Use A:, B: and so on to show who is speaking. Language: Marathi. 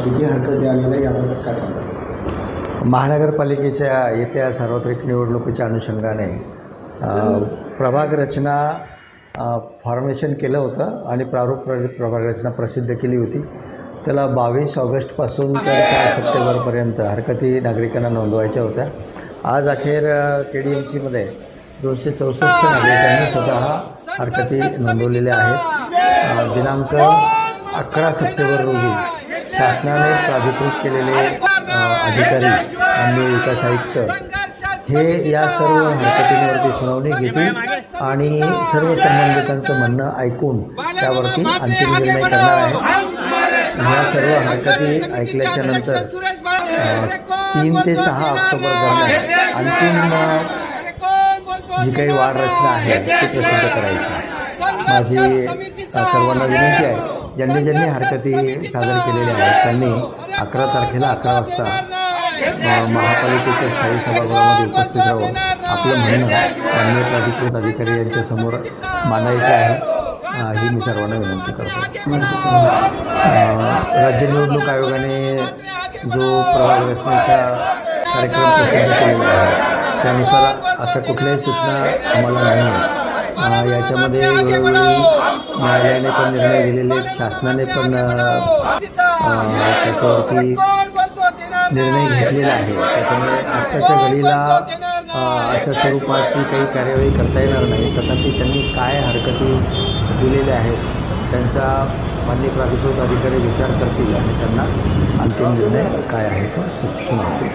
A: किती हरकती आलेल्या आहे याबाबत काय सांगा?
B: महानगरपालिकेच्या येत्या सार्वत्रिक निवडणुकीच्या अनुषंगाने प्रभाग रचना फॉर्मेशन केलं होतं आणि प्रारूप प्रभाग रचना प्रसिद्ध केली होती. त्याला 22 ऑगस्टपासून तर 4 सप्टेंबरपर्यंत हरकती नागरिकांना नोंदवायच्या होत्या. आज अखेर KDMCमध्ये 264 नागरिकांनी स्वतः हरकती नोंदवलेल्या आहेत. दिनांक 11 सप्टेंबर रोजी शासनाने प्राधिकृत केलेले अधिकारी आणि विकास आयुक्त हे या सर्व हरकतींवरती सुनावणी घेतील आणि सर्व संबंधितांचं म्हणणं ऐकून त्यावरती अंतिम निर्णय करणार आहे. ह्या सर्व हरकती ऐकल्याच्या नंतर 3 ते 6 ऑक्टोबर दरम्यान अंतिम जी काही वाढ रचना आहे ती प्रसिद्ध करायची. माझी सर्वांना विनंती आहे, ज्यांनी हरकती सादर केलेल्या आहेत त्यांनी 11 तारखेला 11 वाजता महापालिकेच्या स्थायी सभागृहामध्ये उपस्थित राहून आपलं म्हणणं माननीय प्राधिकृत अधिकारी यांच्यासमोर मांडायचं आहे. ही मी सर्वांना विनंती करतो. राज्य निवडणूक आयोगाने जो प्रभाग रचनेचा कार्यक्रम प्रसिद्ध केलेला आहे त्यानुसार अशा कुठल्याही सूचना आम्हाला नाही आहे. याच्यामध्ये वेळोवेळी न्यायालयाने पण निर्णय दिलेले आहेत, शासनाने पण त्याच्यावरती निर्णय घेतलेला आहे. त्याच्यामुळे आत्ताच्या घडीला अशा स्वरूपाची काही कार्यवाही करता येणार नाही. तथापि त्यांनी काय हरकती दिलेल्या आहेत त्यांचा माननीय प्राधिकृत अधिकारी विचार करतील आणि त्यांना अंतिम निर्णय काय आहे तो सुनावतील.